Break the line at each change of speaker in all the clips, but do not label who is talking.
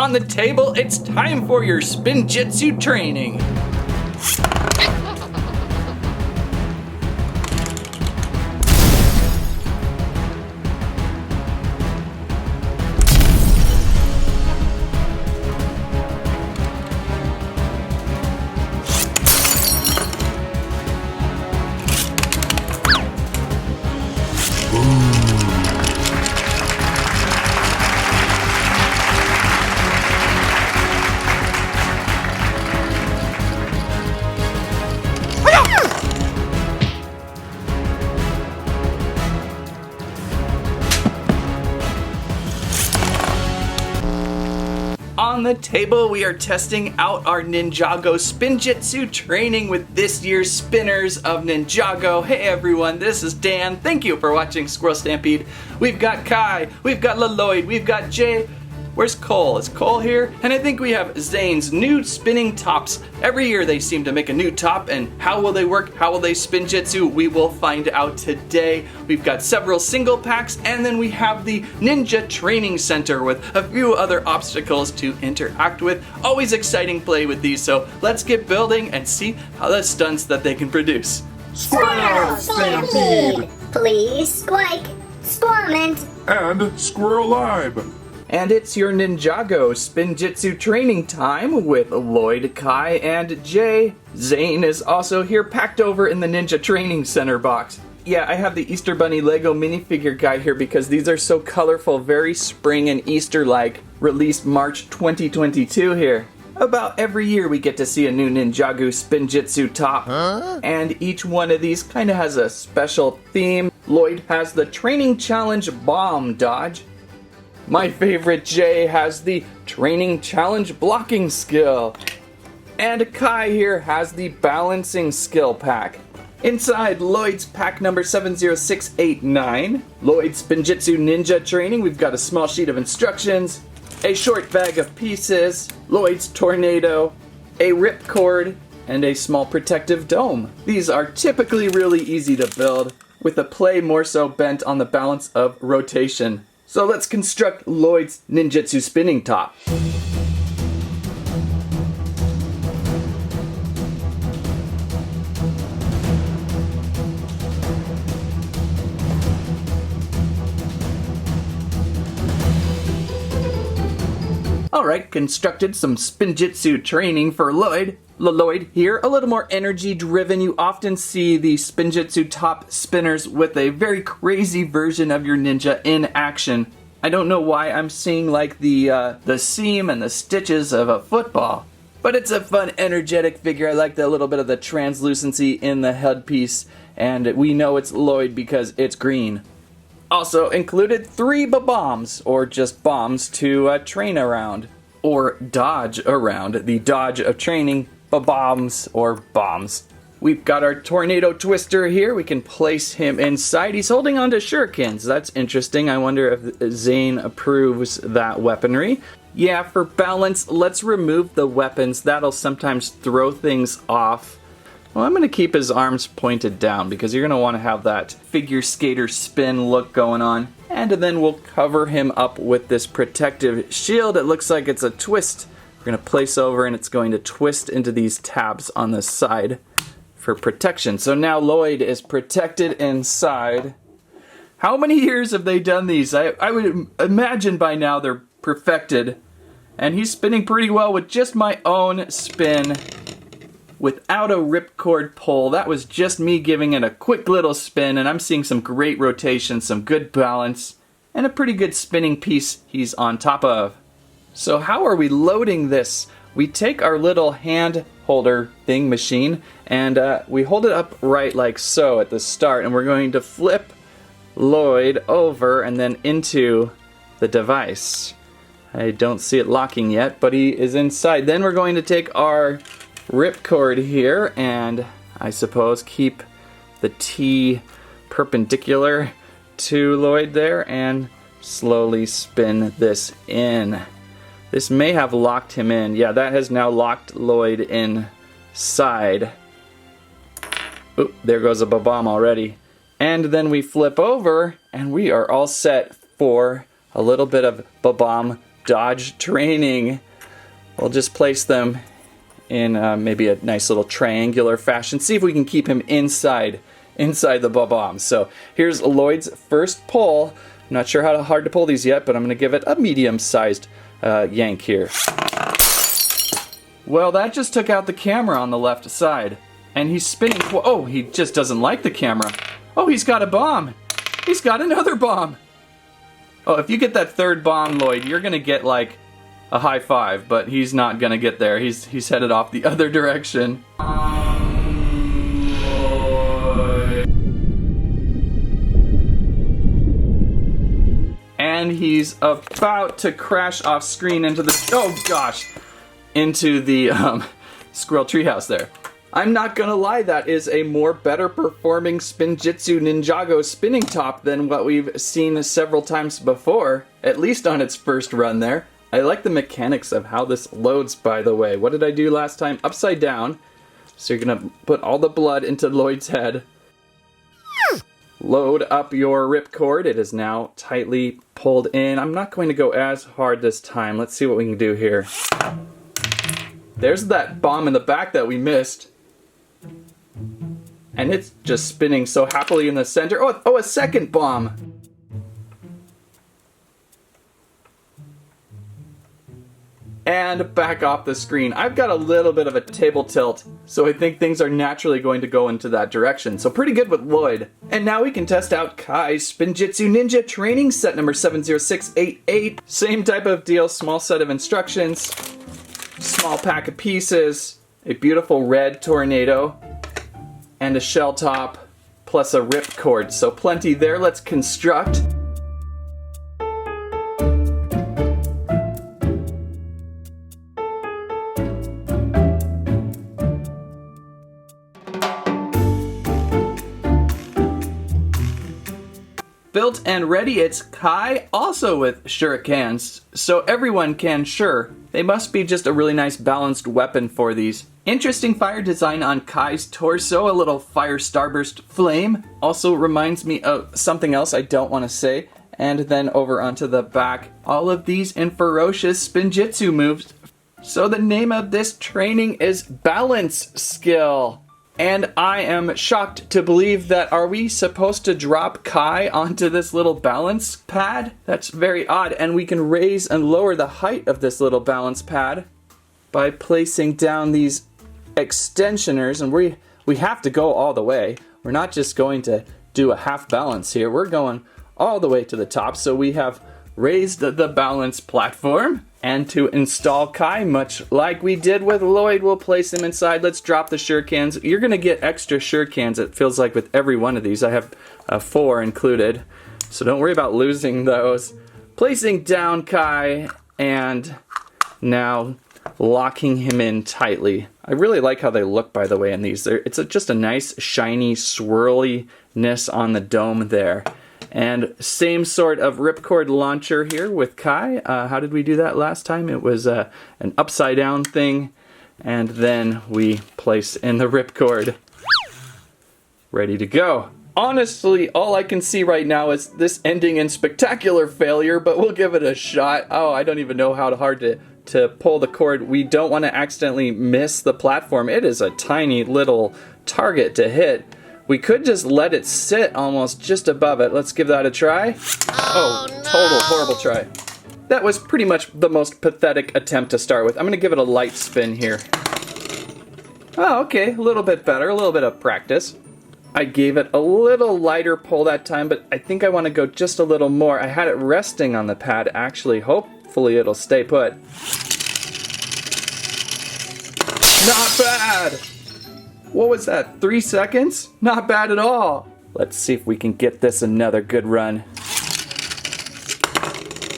on the table, it's time for your Spinjitzu training. On the table, we are testing out our Ninjago Spinjitzu training with this year's spinners of Ninjago. Hey everyone, this is Dan. Thank you for watching Squirrel Stampede. We've got Kai, we've got Lloyd, we've got Jay. Where's Cole? Is Cole here? And I think we have Zane's new spinning tops. Every year they seem to make a new top, and how will they work? How will they Spinjitzu? We will find out today. We've got several single packs, and then we have the Ninja Training Center with a few other obstacles to interact with. Always exciting play with these, so let's get building and see how the stunts that they can produce.
Squirrel Stampede! Please, squike, squirmint,
and Squirrel Live.
And it's your Ninjago Spinjitzu training time with Lloyd, Kai, and Jay. Zane is also here, packed over in the Ninja Training Center box. Yeah, I have the Easter Bunny Lego minifigure guy here because these are so colorful, very spring and Easter-like. Released March 2022 here. About every year we get to see a new Ninjago Spinjitzu top. And each one of these kind of has a special theme. Lloyd has the Training Challenge Bomb Dodge. My favorite, Jay, has the Training Challenge blocking skill. And Kai here has the balancing skill pack. Inside Lloyd's pack number 70689, Lloyd's Spinjitzu Ninja Training, we've got a small sheet of instructions, a short bag of pieces, Lloyd's Tornado, a ripcord, and a small protective dome. These are typically really easy to build, with the play more so bent on the balance of rotation. So let's construct Lloyd's Ninjitsu spinning top. Alright, constructed some Spinjitzu training for Lloyd. Lloyd here, a little more energy driven. You often see the Spinjitzu top spinners with a very crazy version of your ninja in action. I don't know why I'm seeing like the seam and the stitches of a football. But it's a fun, energetic figure. I like the little bit of the translucency in the headpiece. And we know it's Lloyd because it's green. Also included 3 bombs, or just bombs, to train around. Or dodge around. The dodge of training, bombs, or bombs. We've got our tornado twister here. We can place him inside. He's holding on to shurikens. That's interesting. I wonder if Zane approves that weaponry. Yeah, for balance, let's remove the weapons. That'll sometimes throw things off. Well, I'm going to keep his arms pointed down because you're going to want to have that figure skater spin look going on. And then we'll cover him up with this protective shield. It looks like it's a twist. We're going to place over and it's going to twist into these tabs on the side for protection. So now Lloyd is protected inside. How many years have they done these? I would imagine by now they're perfected. And he's spinning pretty well with just my own spin without a ripcord pull. That was just me giving it a quick little spin, and I'm seeing some great rotation, some good balance, and a pretty good spinning piece he's on top of. So how are we loading this? We take our little hand holder thing machine and we hold it up right like so at the start, and we're going to flip Lloyd over and then into the device. I don't see it locking yet, but he is inside. Then we're going to take our ripcord here and I suppose keep the T perpendicular to Lloyd there and slowly spin this in. This may have locked him in. Yeah, that has now locked Lloyd inside. Oop, there goes a bomb already. And then we flip over and we are all set for a little bit of bomb dodge training. We'll just place them in maybe a nice little triangular fashion. See if we can keep him inside the bomb. So here's Lloyd's first pull. I'm not sure how hard to pull these yet, but I'm going to give it a medium-sized yank here. Well, that just took out the camera on the left side. And he's spinning. Oh, he just doesn't like the camera. Oh, he's got a bomb. He's got another bomb. Oh, if you get that third bomb, Lloyd, you're going to get like a high five, but he's not going to get there. He's headed off the other direction. And he's about to crash off screen into the, oh gosh, into the squirrel treehouse there. I'm not gonna lie, that is a more better performing Spinjitzu Ninjago spinning top than what we've seen several times before, at least on its first run there. I like the mechanics of how this loads, by the way. What did I do last time? Upside down. So you're gonna put all the blood into Lloyd's head. Load up your ripcord. It is now tightly pulled in. I'm not going to go as hard this time. Let's see what we can do here. There's that bomb in the back that we missed. And it's just spinning so happily in the center. Oh, a second bomb! And back off the screen. I've got a little bit of a table tilt, so I think things are naturally going to go into that direction. So pretty good with Lloyd. And now we can test out Kai's Spinjitzu Ninja Training set number 70688. Same type of deal, small set of instructions, small pack of pieces, a beautiful red tornado, and a shell top, plus a ripcord. So plenty there. Let's construct. Built and ready, it's Kai, also with shurikens, so everyone can, sure. They must be just a really nice balanced weapon for these. Interesting fire design on Kai's torso, a little fire starburst flame. Also reminds me of something else I don't want to say. And then over onto the back, all of these in ferocious Spinjitzu moves. So the name of this training is Balance Skill. And I am shocked to believe that, are we supposed to drop Kai onto this little balance pad? That's very odd, and we can raise and lower the height of this little balance pad by placing down these extensioners, and we have to go all the way. We're not just going to do a half balance here, we're going all the way to the top, so we have raised the balance platform. And to install Kai, much like we did with Lloyd, we'll place him inside. Let's drop the shurikens. You're going to get extra shurikens, it feels like, with every one of these. I have 4 included, so don't worry about losing those. Placing down Kai, and now locking him in tightly. I really like how they look, by the way, in these. It's just a nice, shiny swirliness on the dome there. And same sort of ripcord launcher here with Kai. How did we do that last time? It was an upside down thing, and then we place in the ripcord. Ready to go. Honestly, all I can see right now is this ending in spectacular failure, but we'll give it a shot. Oh, I don't even know how hard to pull the cord. We don't want to accidentally miss the platform. It is a tiny little target to hit. We could just let it sit almost just above it. Let's give that a try. Oh, no. Total horrible try. That was pretty much the most pathetic attempt to start with. I'm going to give it a light spin here. Oh, okay, a little bit better, a little bit of practice. I gave it a little lighter pull that time, but I think I want to go just a little more. I had it resting on the pad, actually. Hopefully it'll stay put. Not bad! What was that, 3 seconds? Not bad at all. Let's see if we can get this another good run.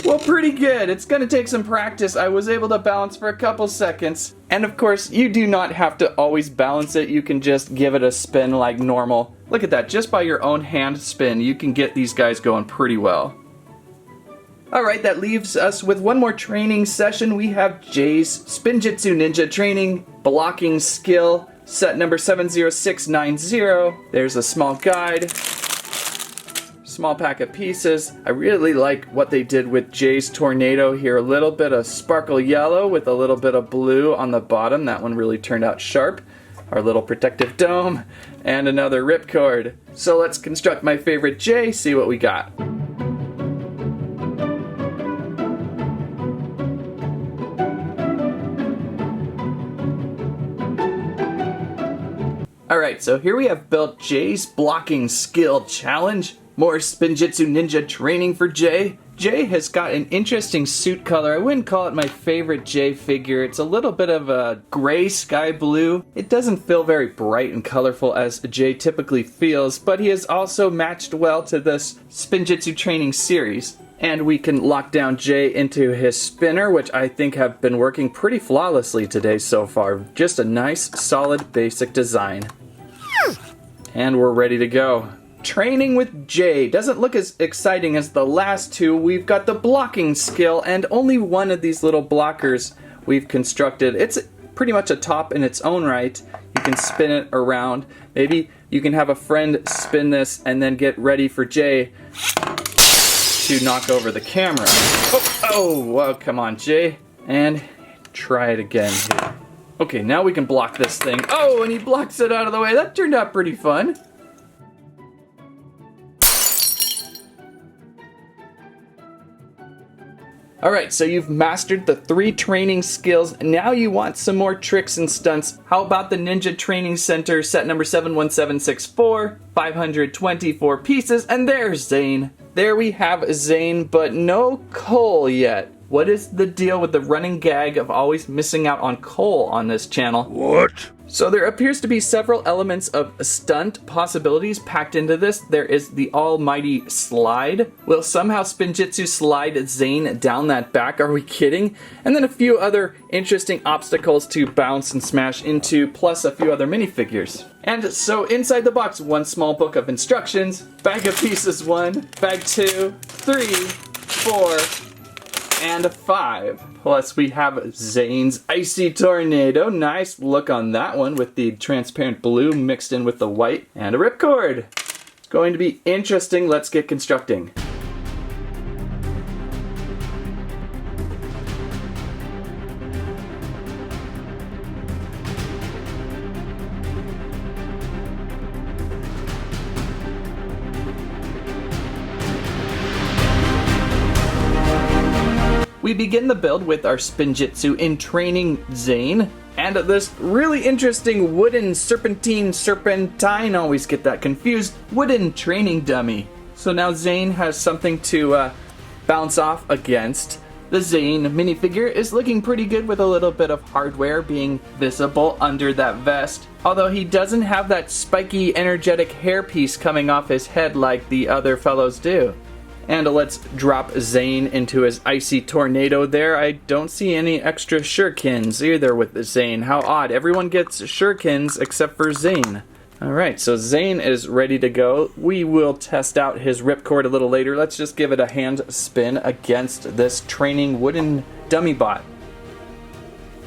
Well, pretty good. It's gonna take some practice. I was able to balance for a couple seconds. And of course, you do not have to always balance it. You can just give it a spin like normal. Look at that, just by your own hand spin, you can get these guys going pretty well. Alright, that leaves us with one more training session. We have Jay's Spinjitzu Ninja Training, Blocking Skill, set number 70690. There's a small guide. small pack of pieces. I really like what they did with Jay's tornado here. A little bit of sparkle yellow with a little bit of blue on the bottom. That one really turned out sharp. Our little protective dome, and another ripcord. So let's construct my favorite Jay, see what we got. Alright, so here we have built Jay's blocking skill challenge. More Spinjitzu Ninja training for Jay. Jay has got an interesting suit color. I wouldn't call it my favorite Jay figure. It's a little bit of a gray sky blue. It doesn't feel very bright and colorful as Jay typically feels, but he is also matched well to this Spinjitzu Training series. And we can lock down Jay into his spinner, which I think have been working pretty flawlessly today so far. Just a nice, solid, basic design. And we're ready to go. Training with Jay doesn't look as exciting as the last two. We've got the blocking skill, and only one of these little blockers we've constructed. It's pretty much a top in its own right. You can spin it around. Maybe you can have a friend spin this and then get ready for Jay to knock over the camera. Oh, come on, Jay. And try it again here. Okay, now we can block this thing. Oh, and he blocks it out of the way. That turned out pretty fun. Alright, so you've mastered the 3 training skills. Now you want some more tricks and stunts. How about the Ninja Training Center set number 71764? 524 pieces, and there's Zane. There we have Zane, but no Cole yet. What is the deal with the running gag of always missing out on Cole on this channel?
What?
So there appears to be several elements of stunt possibilities packed into this. There is the almighty slide. Will somehow Spinjitzu slide Zane down that back? Are we kidding? And then a few other interesting obstacles to bounce and smash into, plus a few other minifigures. And so inside the box, one small book of instructions, bag of pieces 1, bag 2, 3, 4, and 5. Plus we have Zane's icy tornado. Nice look on that one with the transparent blue mixed in with the white. And a ripcord. It's going to be interesting. Let's get constructing. We begin the build with our Spinjitzu in training Zane, and this really interesting wooden serpentine, always get that confused, wooden training dummy. So now Zane has something to bounce off against. The Zane minifigure is looking pretty good with a little bit of hardware being visible under that vest, although he doesn't have that spiky energetic hairpiece coming off his head like the other fellows do. And let's drop Zane into his icy tornado there. I don't see any extra shurikens either with Zane. How odd. Everyone gets shurikens except for Zane. Alright, so Zane is ready to go. We will test out his ripcord a little later. Let's just give it a hand spin against this training wooden dummy bot.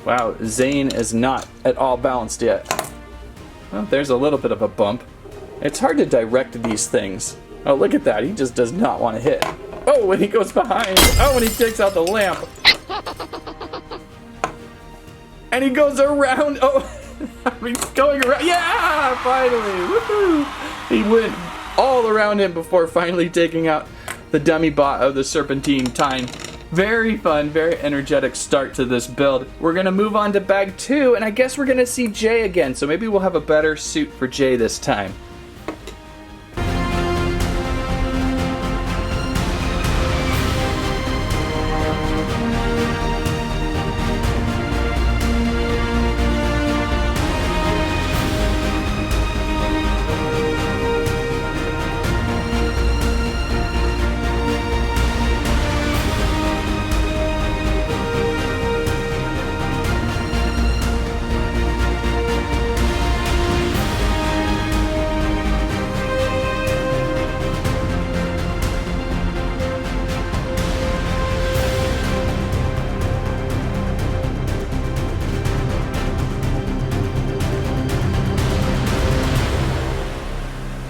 Wow, Zane is not at all balanced yet. Well, there's a little bit of a bump. It's hard to direct these things. Oh, look at that. He just does not want to hit. Oh, when he goes behind. Oh, when he takes out the lamp. And he goes around. Oh, he's going around. Yeah, finally. Woohoo. He went all around him before finally taking out the dummy bot of the serpentine. Very fun, very energetic start to this build. We're going to move on to bag 2, and I guess we're going to see Jay again. So maybe we'll have a better suit for Jay this time.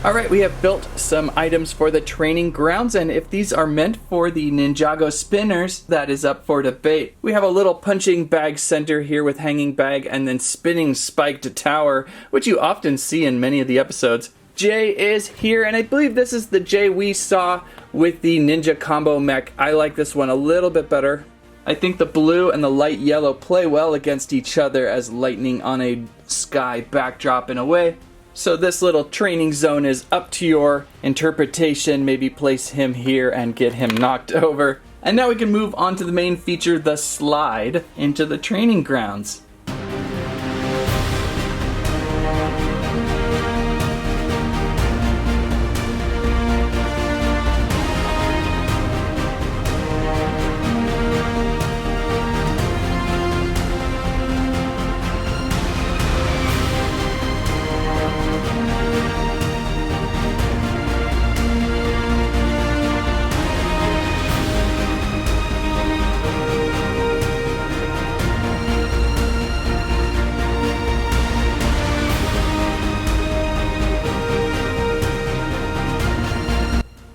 Alright, we have built some items for the training grounds, and if these are meant for the Ninjago spinners, that is up for debate. We have a little punching bag center here with hanging bag and then spinning spiked tower, which you often see in many of the episodes. Jay is here, and I believe this is the Jay we saw with the ninja combo mech. I like this one a little bit better. I think the blue and the light yellow play well against each other as lightning on a sky backdrop in a way. So this little training zone is up to your interpretation. Maybe place him here and get him knocked over. And now we can move on to the main feature, the slide into the training grounds.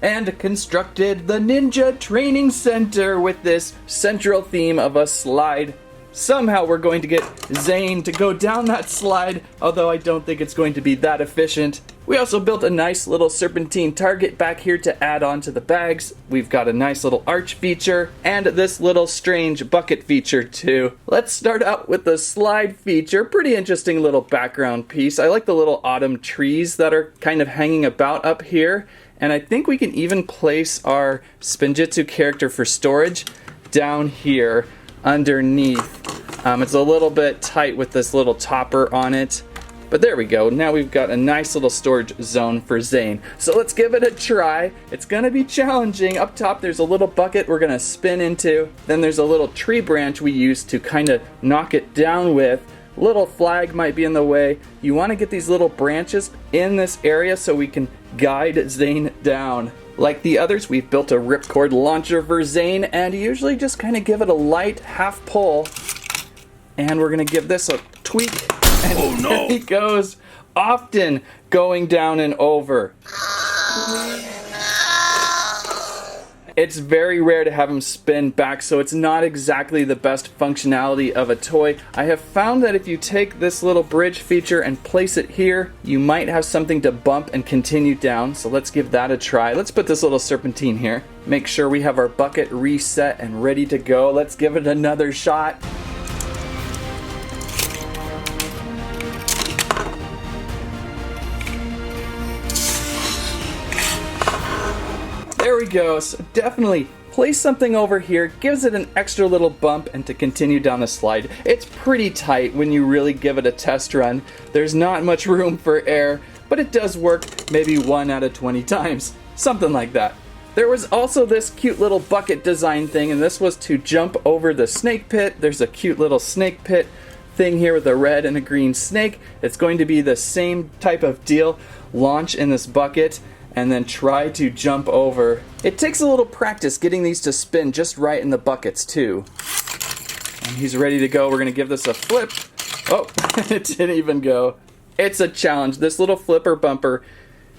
And constructed the Ninja Training Center with this central theme of a slide. Somehow we're going to get Zane to go down that slide, although I don't think it's going to be that efficient. We also built a nice little serpentine target back here to add on to the bags. We've got a nice little arch feature and this little strange bucket feature too. Let's start out with the slide feature. Pretty interesting little background piece. I like the little autumn trees that are kind of hanging about up here. And I think we can even place our Spinjitzu character for storage down here underneath. It's a little bit tight with this little topper on it. But there we go. Now we've got a nice little storage zone for Zane. So let's give it a try. It's going to be challenging. Up top there's a little bucket we're going to spin into. Then there's a little tree branch we use to kind of knock it down with. Little flag might be in the way. You want to get these little branches in this area so we can guide Zane down. Like the others, we've built a ripcord launcher for Zane, and usually just kind of give it a light half pull. And we're going to give this a tweak, and there he goes, often going down and over. It's very rare to have him spin back, so it's not exactly the best functionality of a toy. I have found that if you take this little bridge feature and place it here, you might have something to bump and continue down, so let's give that a try. Let's put this little serpentine here. Make sure we have our bucket reset and ready to go. Let's give it another shot. There we go. So definitely place something over here, gives it an extra little bump, and to continue down the slide. It's pretty tight when you really give it a test run. There's not much room for air, but it does work maybe 1 out of 20 times. Something like that. There was also this cute little bucket design thing, and this was to jump over the snake pit. There's a cute little snake pit thing here with a red and a green snake. It's going to be the same type of deal. Launch in this bucket and then try to jump over. It takes a little practice getting these to spin just right in the buckets too. And he's ready to go. We're gonna give this a flip. Oh, it didn't even go. It's a challenge. This little flipper bumper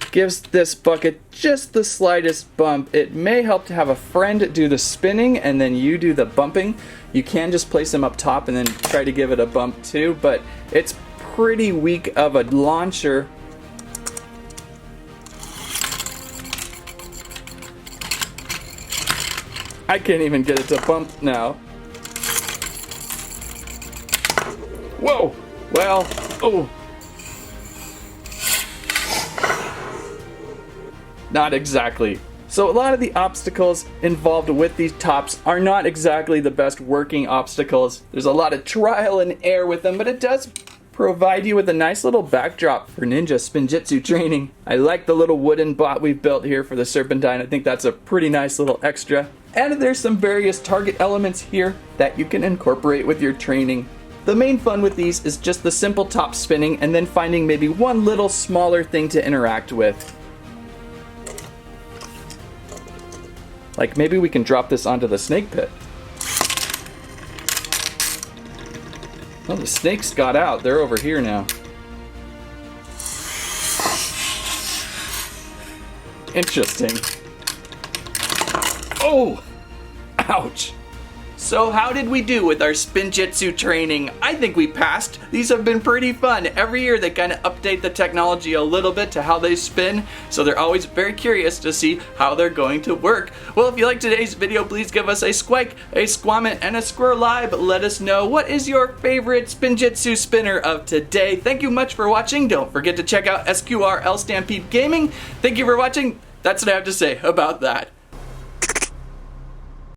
gives this bucket just the slightest bump. It may help to have a friend do the spinning and then you do the bumping. You can just place them up top and then try to give it a bump too, but it's pretty weak of a launcher. I can't even get it to bump now. Whoa! Well, oh. Not exactly. So a lot of the obstacles involved with these tops are not exactly the best working obstacles. There's a lot of trial and error with them, but it does provide you with a nice little backdrop for Ninja Spinjitzu Training. I like the little wooden bot we've built here for the serpentine. I think that's a pretty nice little extra. And there's some various target elements here that you can incorporate with your training. The main fun with these is just the simple top spinning and then finding maybe one little smaller thing to interact with. Like maybe we can drop this onto the snake pit. Oh, the snakes got out. They're over here now. Interesting. Oh! Ouch! So how did we do with our Spinjitzu training? I think we passed. These have been pretty fun. Every year they kind of update the technology a little bit to how they spin, so they're always very curious to see how they're going to work. Well, if you like today's video, please give us a squike, a squamment, and a squirrelib. Let us know what is your favorite Spinjitzu spinner of today. Thank you much for watching. Don't forget to check out SQRL Stampede Gaming. Thank you for watching. That's what I have to say about that.